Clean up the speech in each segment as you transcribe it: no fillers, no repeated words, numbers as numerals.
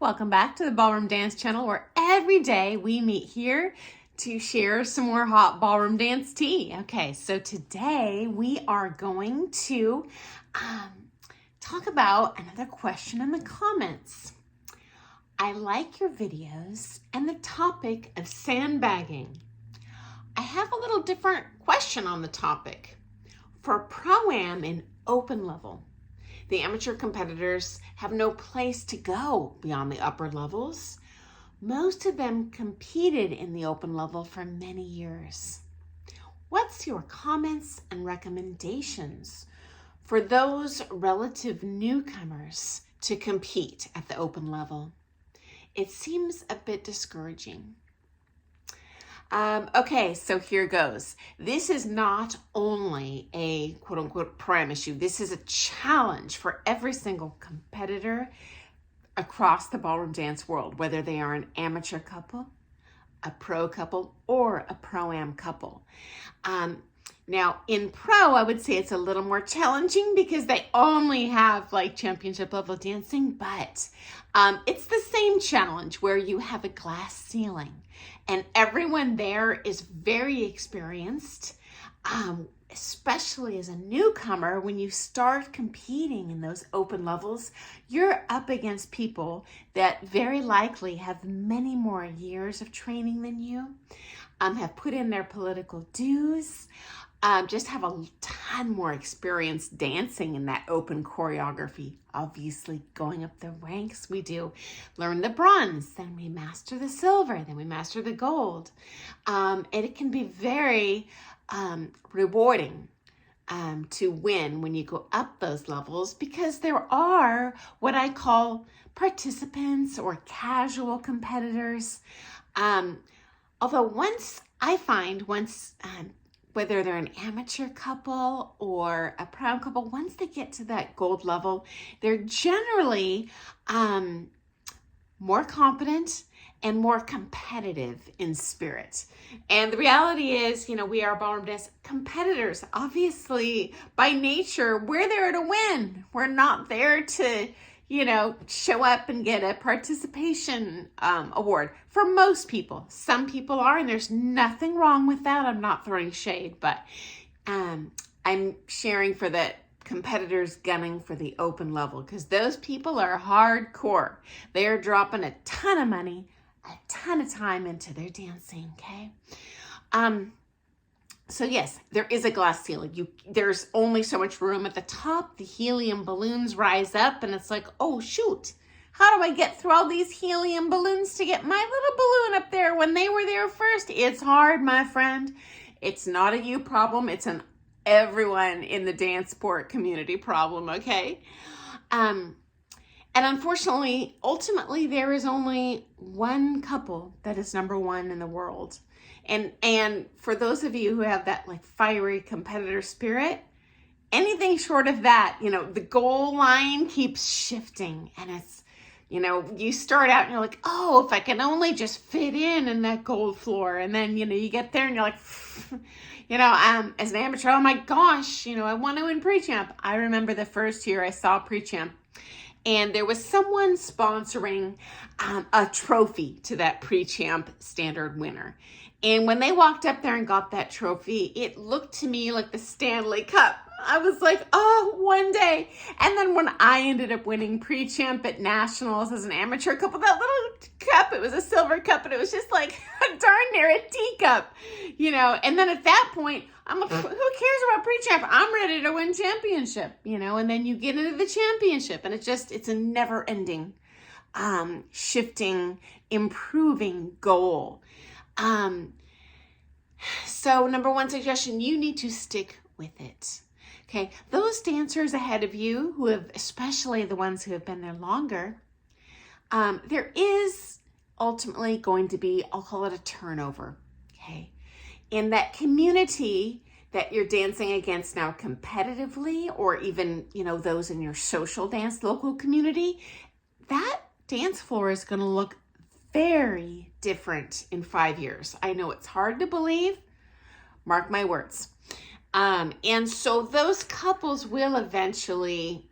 Welcome back to the Ballroom Dance channel, where every day we meet here to share some more hot ballroom dance tea. Okay, so today we are going to talk about another question in the comments. I like your videos and the topic of sandbagging. I have a little different question on the topic. For Pro-Am in open level, the amateur competitors have no place to go beyond the upper levels. Most of them competed in the open level for many years. What's your comments and recommendations for those relative newcomers to compete at the open level? It seems a bit discouraging. Okay, so here goes. This is not only a quote-unquote Pro-Am issue. This is a challenge for every single competitor across the ballroom dance world, whether they are an amateur couple, a pro couple, or a Pro-Am couple. Now, in pro, I would say it's a little more challenging because they only have like championship level dancing, but it's the same challenge where you have a glass ceiling and everyone there is very experienced, especially as a newcomer. When you start competing in those open levels, you're up against people that very likely have many more years of training than you, have put in their political dues, just have a ton more experience dancing in that open choreography. Obviously, going up the ranks, we do learn the bronze, then we master the silver, then we master the gold. And it can be very rewarding to win when you go up those levels, because there are what I call participants or casual competitors. Although once whether they're an amateur couple or a pro couple, once they get to that gold level, they're generally more confident and more competitive in spirit. And the reality is, we are ballroom dance competitors. Obviously, by nature, we're there to win. We're not there to show up and get a participation award. For most people. Some people are, and there's nothing wrong with that. I'm not throwing shade, but I'm sharing for the competitors gunning for the open level, because those people are hardcore. They are dropping a ton of money, a ton of time into their dancing, okay? So yes, there is a glass ceiling. There's only so much room at the top. The helium balloons rise up and it's like, oh shoot, how do I get through all these helium balloons to get my little balloon up there when they were there first? It's hard, my friend. It's not a you problem. It's an everyone in the dance sport community problem, okay? And unfortunately, ultimately, there is only one couple that is number one in the world. And for those of you who have that like fiery competitor spirit, anything short of that, the goal line keeps shifting, and it's, you start out and you're like, oh, if I can only just fit in that gold floor. And then, you get there and you're like, as an amateur, oh my gosh, I want to win pre-champ. I remember the first year I saw pre-champ, and there was someone sponsoring a trophy to that pre-champ standard winner. And when they walked up there and got that trophy, it looked to me like the Stanley Cup. I was like, oh, one day. And then when I ended up winning pre-champ at nationals as an amateur couple, that little cup, it was a silver cup, and it was just like darn near a teacup, And then at that point, I'm like, who cares about pre-champ? I'm ready to win championship, And then you get into the championship, and it's a never-ending, shifting, improving goal. So number one suggestion, you need to stick with it. Okay, those dancers ahead of you who have, especially the ones who have been there longer, there is ultimately going to be, I'll call it a turnover, okay? In that community that you're dancing against now competitively, or even, those in your social dance local community, that dance floor is going to look very different in 5 years. I know it's hard to believe. Mark my words. And so those couples will eventually,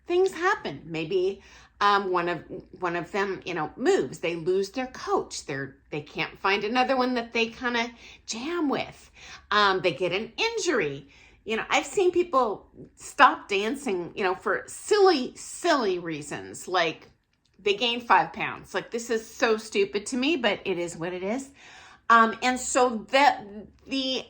things happen. Maybe One of them, moves. They lose their coach. They can't find another one that they kind of jam with. They get an injury. I've seen people stop dancing, for silly reasons, like they gain 5 pounds. Like, this is so stupid to me, but it is what it is. And so the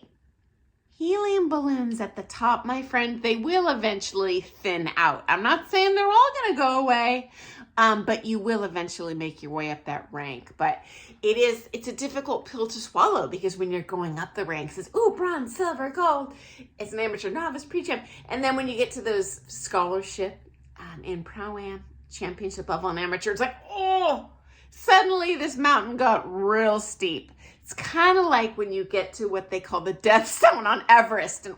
helium balloons at the top, my friend, they will eventually thin out. I'm not saying they're all going to go away, but you will eventually make your way up that rank. But it's a difficult pill to swallow, because when you're going up the ranks, it's, bronze, silver, gold. It's an amateur, novice, pre-champ. And then when you get to those scholarship and pro-am, championship level and amateur, it's like, suddenly this mountain got real steep. It's kind of like when you get to what they call the death zone on Everest, and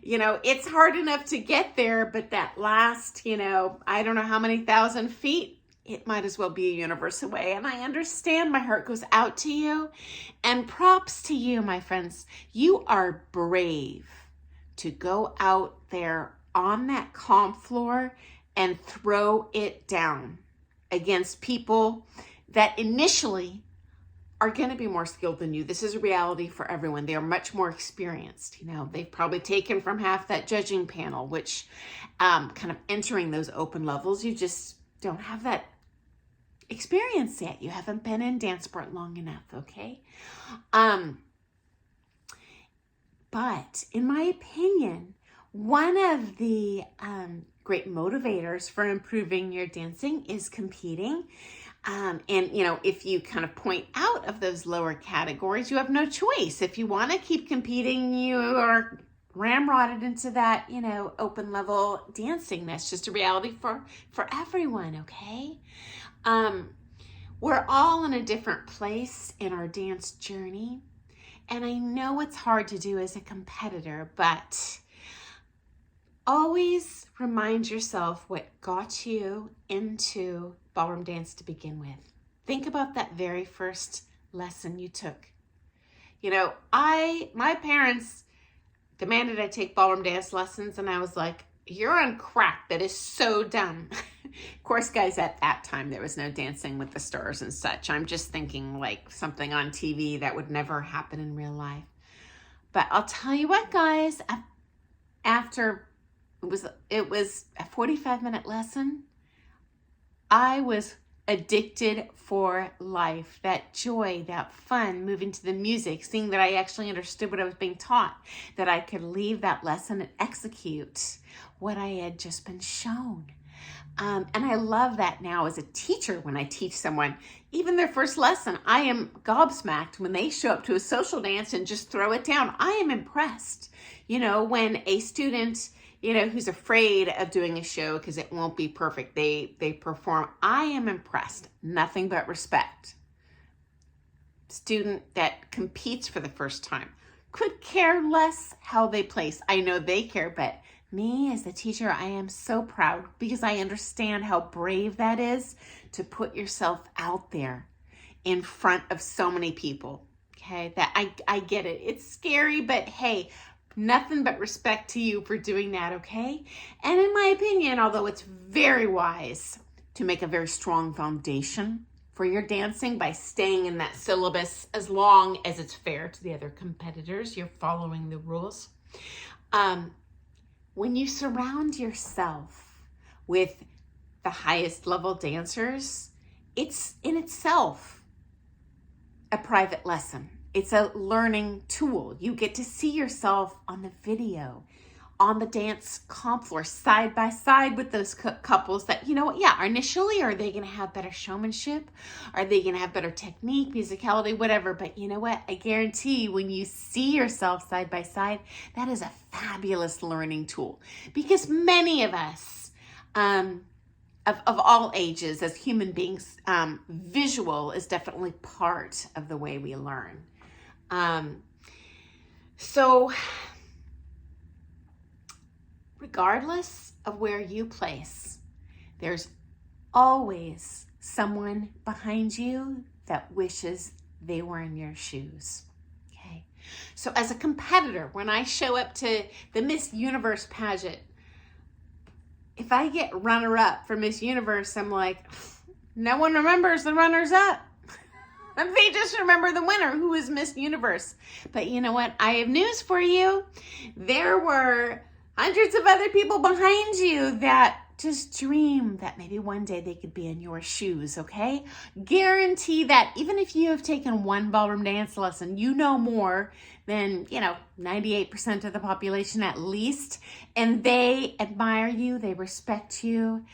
it's hard enough to get there, but that last, I don't know how many thousand feet, it might as well be a universe away. And I understand, my heart goes out to you, and props to you, my friends. You are brave to go out there on that comp floor and throw it down against people that initially are going to be more skilled than you. This is a reality for everyone. They are much more experienced. They've probably taken from half that judging panel, which kind of entering those open levels, you just don't have that experience yet. You haven't been in dance sport long enough, okay? But in my opinion, one of the great motivators for improving your dancing is competing. And if you kind of point out of those lower categories, you have no choice. If you want to keep competing, you are ramrodded into that, open level dancing. That's just a reality for everyone, okay? We're all in a different place in our dance journey. And I know it's hard to do as a competitor, but always remind yourself what got you into ballroom dance to begin with. Think about that very first lesson you took. My parents demanded I take ballroom dance lessons, and I was like, you're on crack. That is so dumb. Of course, guys, at that time, there was no Dancing with the Stars and such. I'm just thinking like something on TV that would never happen in real life. But I'll tell you what, guys, after it was a 45-minute lesson, I was addicted for life. That joy, that fun, moving to the music, seeing that I actually understood what I was being taught, that I could leave that lesson and execute what I had just been shown. And I love that now as a teacher. When I teach someone, even their first lesson, I am gobsmacked when they show up to a social dance and just throw it down. I am impressed. When a student, who's afraid of doing a show because it won't be perfect, they perform, I am impressed. Nothing but respect. Student that competes for the first time could care less how they place. I know they care, but me as the teacher, I am so proud, because I understand how brave that is to put yourself out there in front of so many people. Okay, that I get it. It's scary, but hey, nothing but respect to you for doing that, okay? And in my opinion, although it's very wise to make a very strong foundation for your dancing by staying in that syllabus as long as it's fair to the other competitors, you're following the rules. When you surround yourself with the highest level dancers, it's in itself a private lesson. It's a learning tool. You get to see yourself on the video, on the dance comp floor, side by side with those couples that, initially, are they going to have better showmanship? Are they going to have better technique, musicality, whatever? But you know what? I guarantee when you see yourself side by side, that is a fabulous learning tool, because many of us, of all ages as human beings, visual is definitely part of the way we learn. So regardless of where you place, there's always someone behind you that wishes they were in your shoes. Okay. So as a competitor, when I show up to the Miss Universe pageant, if I get runner-up for Miss Universe, I'm like, no one remembers the runners-up. They just remember the winner, who is Miss Universe. But you know what? I have news for you. There were hundreds of other people behind you that just dream that maybe one day they could be in your shoes, okay? Guarantee that even if you have taken one ballroom dance lesson, you know more than, 98% of the population at least. And they admire you, they respect you,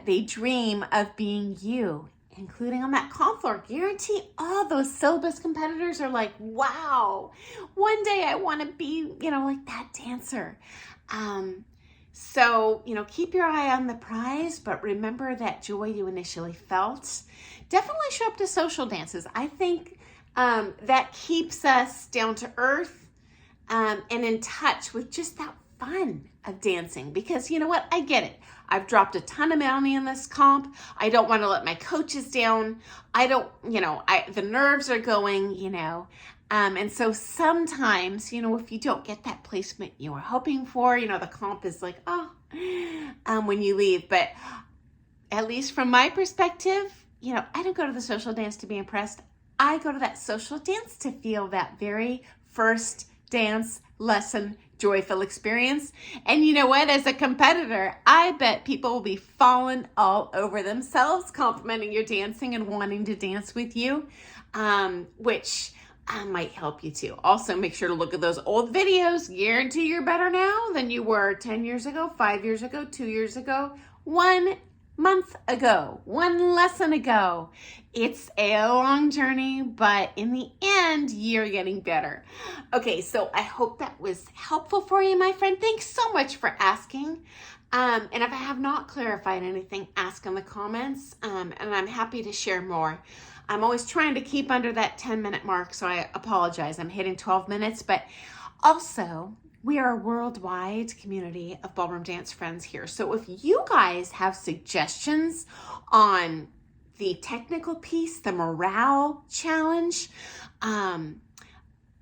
they dream of being you, including on that comp floor. Guarantee all those syllabus competitors are like, wow, one day I want to be, like that dancer. So, keep your eye on the prize, but remember that joy you initially felt. Definitely show up to social dances. I think that keeps us down to earth and in touch with just that fun of dancing, because you know what? I get it. I've dropped a ton of money in this comp. I don't want to let my coaches down. The nerves are going, and so sometimes, if you don't get that placement you were hoping for, the comp is like, when you leave. But at least from my perspective, I don't go to the social dance to be impressed. I go to that social dance to feel that very first dance lesson joyful experience. And you know what? As a competitor, I bet people will be falling all over themselves, complimenting your dancing and wanting to dance with you, which might help you too. Also, make sure to look at those old videos. Guarantee you're better now than you were 10 years ago, 5 years ago, 2 years ago, 1 month ago, 1 lesson ago. It's a long journey, but in the end, you're getting better. Okay, so I hope that was helpful for you, my friend. Thanks so much for asking. And if I have not clarified anything, ask in the comments, and I'm happy to share more. I'm always trying to keep under that 10-minute mark, so I apologize. I'm hitting 12 minutes, but also, we are a worldwide community of ballroom dance friends here. So if you guys have suggestions on the technical piece, the morale challenge,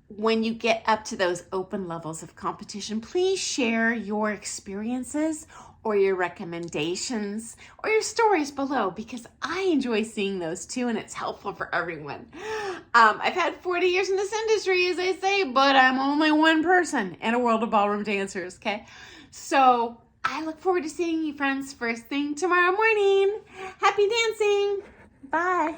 when you get up to those open levels of competition, please share your experiences or your recommendations or your stories below, because I enjoy seeing those too, and it's helpful for everyone. I've had 40 years in this industry, as I say, but I'm only one person in a world of ballroom dancers, okay? So I look forward to seeing you friends first thing tomorrow morning. Happy dancing. Bye.